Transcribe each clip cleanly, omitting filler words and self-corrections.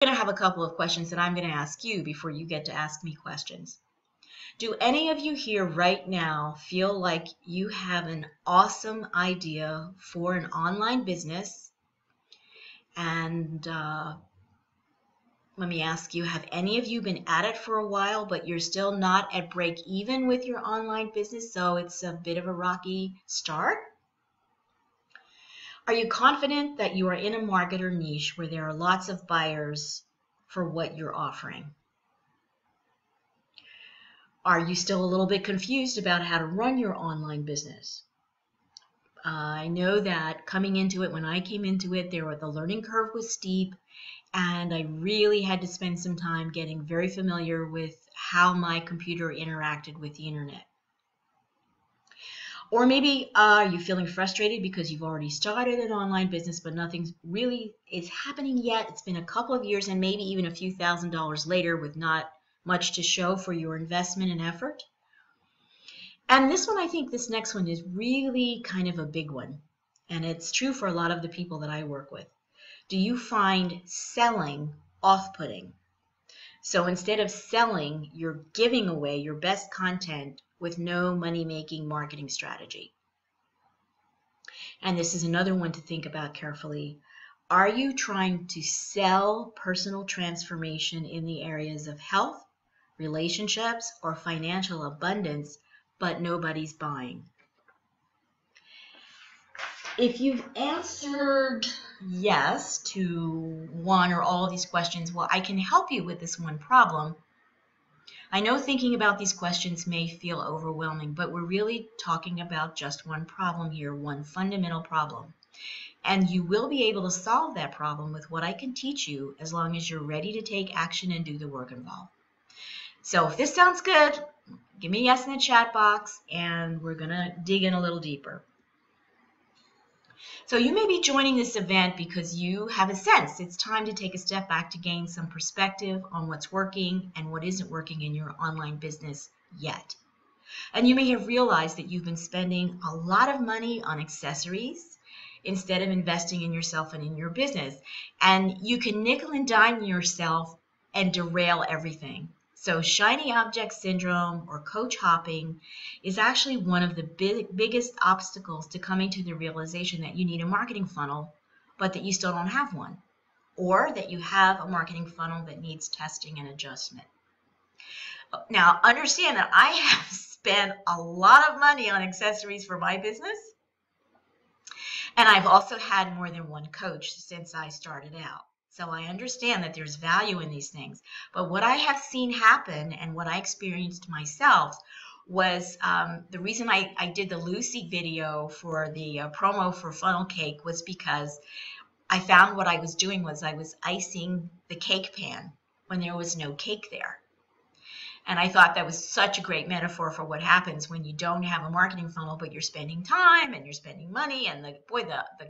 I'm going to have a couple of questions that I'm going to ask you before you get to ask me questions. Do any of you here right now feel like you have an awesome idea for an online business? And let me ask you, have any of you been at it for a while, but you're still not at break even with your online business, so it's a bit of a rocky start? Are you confident that you are in a market or niche where there are lots of buyers for what you're offering? Are you still a little bit confused about how to run your online business? I know that coming into it, when I came into it, the learning curve was steep, and I really had to spend some time getting very familiar with how my computer interacted with the internet. Or maybe are you feeling frustrated because you've already started an online business, but nothing really is happening yet. It's been a couple of years and maybe even a few $1,000s later with not much to show for your investment and effort. And this one, I think this next one is really kind of a big one. And it's true for a lot of the people that I work with. Do you find selling off-putting? So instead of selling, you're giving away your best content with no money-making marketing strategy. And this is another one to think about carefully. Are you trying to sell personal transformation in the areas of health, relationships, or financial abundance, but nobody's buying? If you've answered yes to one or all of these questions, well, I can help you with this one problem. I know thinking about these questions may feel overwhelming, but we're really talking about just one problem here, one fundamental problem. And you will be able to solve that problem with what I can teach you as long as you're ready to take action and do the work involved. So if this sounds good, give me a yes in the chat box, and we're going to dig in a little deeper. So you may be joining this event because you have a sense it's time to take a step back to gain some perspective on what's working and what isn't working in your online business yet. And you may have realized that you've been spending a lot of money on accessories instead of investing in yourself and in your business. And you can nickel and dime yourself and derail everything. So shiny object syndrome or coach hopping is actually one of the biggest obstacles to coming to the realization that you need a marketing funnel, but that you still don't have one, or that you have a marketing funnel that needs testing and adjustment. Now, understand that I have spent a lot of money on accessories for my business, and I've also had more than one coach since I started out. So I understand that there's value in these things. But what I have seen happen and what I experienced myself was the reason I did the Lucy video for the promo for funnel cake was because I found what I was doing was I was icing the cake pan when there was no cake there. And I thought that was such a great metaphor for what happens when you don't have a marketing funnel, but you're spending time and you're spending money. And the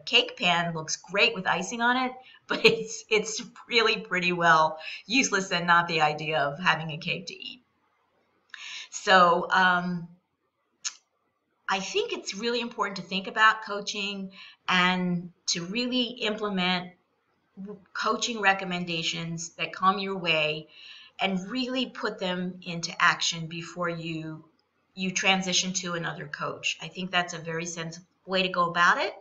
cake pan looks great with icing on it, but it's really pretty well useless and not the idea of having a cake to eat. So I think it's really important to think about coaching and to really implement coaching recommendations that come your way and really put them into action before you transition to another coach. I think that's a very sensible way to go about it.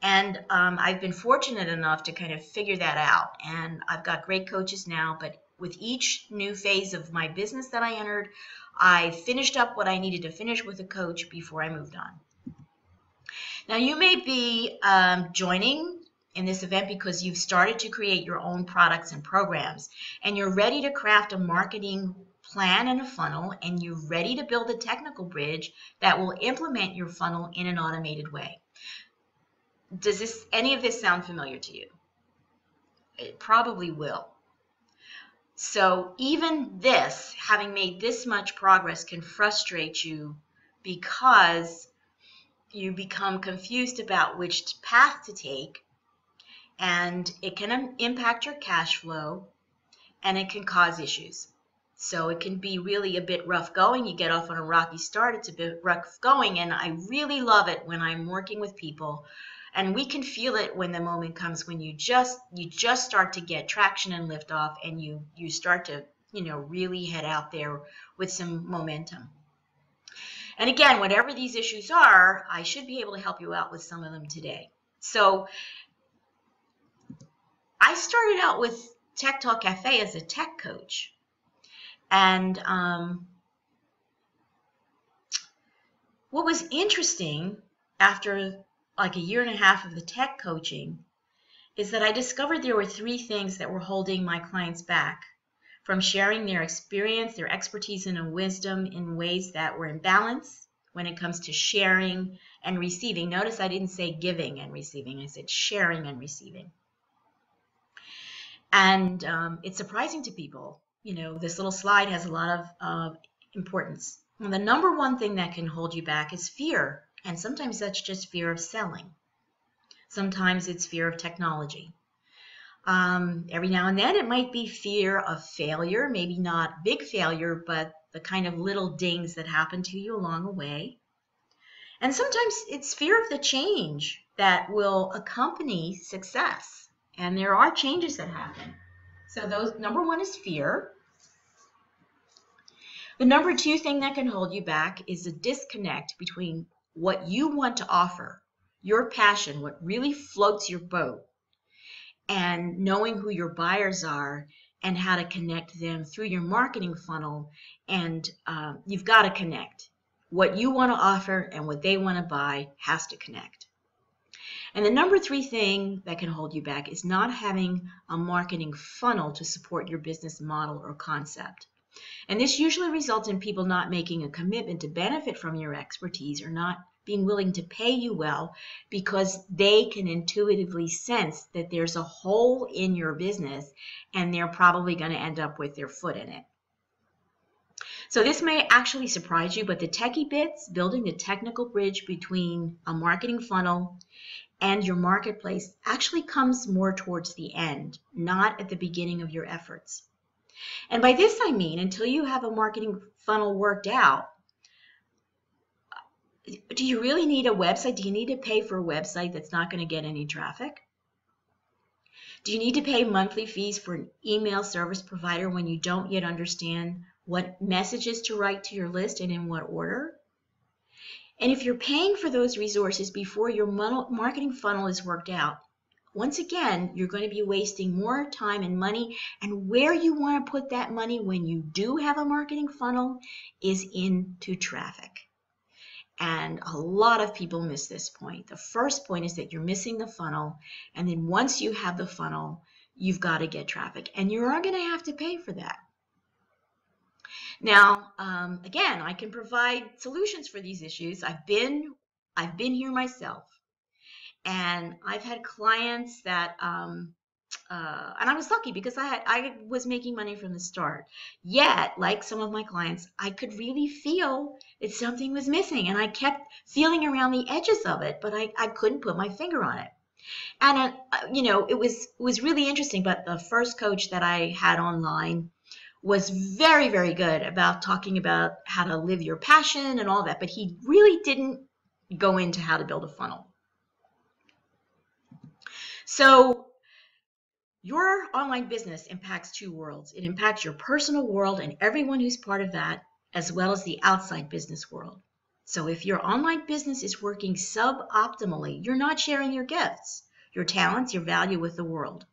And I've been fortunate enough to kind of figure that out. And I've got great coaches now, but with each new phase of my business that I entered, I finished up what I needed to finish with a coach before I moved on. Now, you may be joining in this event because you've started to create your own products and programs, and you're ready to craft a marketing plan and a funnel, and you're ready to build a technical bridge that will implement your funnel in an automated way. Does any of this sound familiar to you? It probably will. So even this, having made this much progress, can frustrate you because you become confused about which path to take, and it can impact your cash flow, and it can cause issues. So it can be really a bit rough going. You get off on a rocky start, it's a bit rough going, and I really love it when I'm working with people And we can feel it when the moment comes when you just start to get traction and lift off, and you start to, really head out there with some momentum. And again, whatever these issues are, I should be able to help you out with some of them today. So I started out with Tech Talk Cafe as a tech coach. And what was interesting after like a year and a half of the tech coaching is that I discovered there were 3 things that were holding my clients back from sharing their experience, their expertise, and wisdom in ways that were in balance when it comes to sharing and receiving. Notice I didn't say giving and receiving. I said sharing and receiving. And it's surprising to people. This little slide has a lot of importance. And the number 1 thing that can hold you back is fear. And sometimes that's just fear of selling. Sometimes it's fear of technology. Every now and then it might be fear of failure, maybe not big failure, but the kind of little dings that happen to you along the way. And sometimes it's fear of the change that will accompany success. And there are changes that happen. So number 1 is fear. The number 2 thing that can hold you back is a disconnect between what you want to offer, your passion, what really floats your boat, and knowing who your buyers are and how to connect them through your marketing funnel. And you've got to connect. What you want to offer and what they want to buy has to connect. And the number 3 thing that can hold you back is not having a marketing funnel to support your business model or concept. And this usually results in people not making a commitment to benefit from your expertise or not being willing to pay you well because they can intuitively sense that there's a hole in your business and they're probably going to end up with their foot in it. So this may actually surprise you, but the techie bits, building the technical bridge between a marketing funnel and your marketplace, actually comes more towards the end, not at the beginning of your efforts. And by this I mean, until you have a marketing funnel worked out, do you really need a website? Do you need to pay for a website that's not going to get any traffic? Do you need to pay monthly fees for an email service provider when you don't yet understand what messages to write to your list and in what order? And if you're paying for those resources before your marketing funnel is worked out, once again, you're going to be wasting more time and money. And where you want to put that money when you do have a marketing funnel is into traffic. And a lot of people miss this point. The first point is that you're missing the funnel. And then once you have the funnel, you've got to get traffic. And you are going to have to pay for that. Now, again, I can provide solutions for these issues. I've been here myself. And I've had clients that, and I was lucky because I was making money from the start. Yet, like some of my clients, I could really feel that something was missing. And I kept feeling around the edges of it, but I couldn't put my finger on it. And, it was really interesting. But the first coach that I had online was very, very good about talking about how to live your passion and all that. But he really didn't go into how to build a funnel. So your online business impacts 2 worlds. It impacts your personal world and everyone who's part of that, as well as the outside business world. So if your online business is working suboptimally, you're not sharing your gifts, your talents, your value with the world.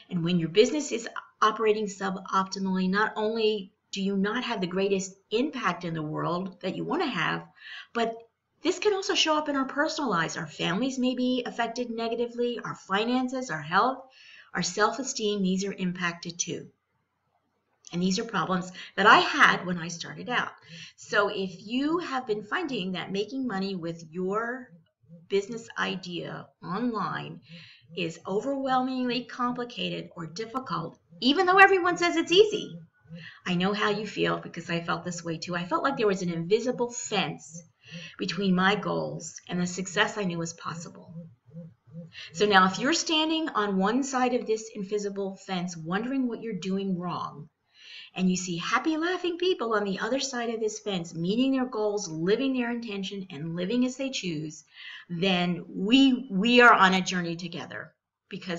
And when your business is operating suboptimally, not only do you not have the greatest impact in the world that you want to have, but this can also show up in our personal lives. Our families may be affected negatively, our finances, our health, our self-esteem, these are impacted too. And these are problems that I had when I started out. So if you have been finding that making money with your business idea online is overwhelmingly complicated or difficult, even though everyone says it's easy, I know how you feel because I felt this way too. I felt like there was an invisible fence between my goals and the success I knew was possible. So now if you're standing on one side of this invisible fence wondering what you're doing wrong, and you see happy, laughing people on the other side of this fence, meeting their goals, living their intention, and living as they choose, then we are on a journey together, because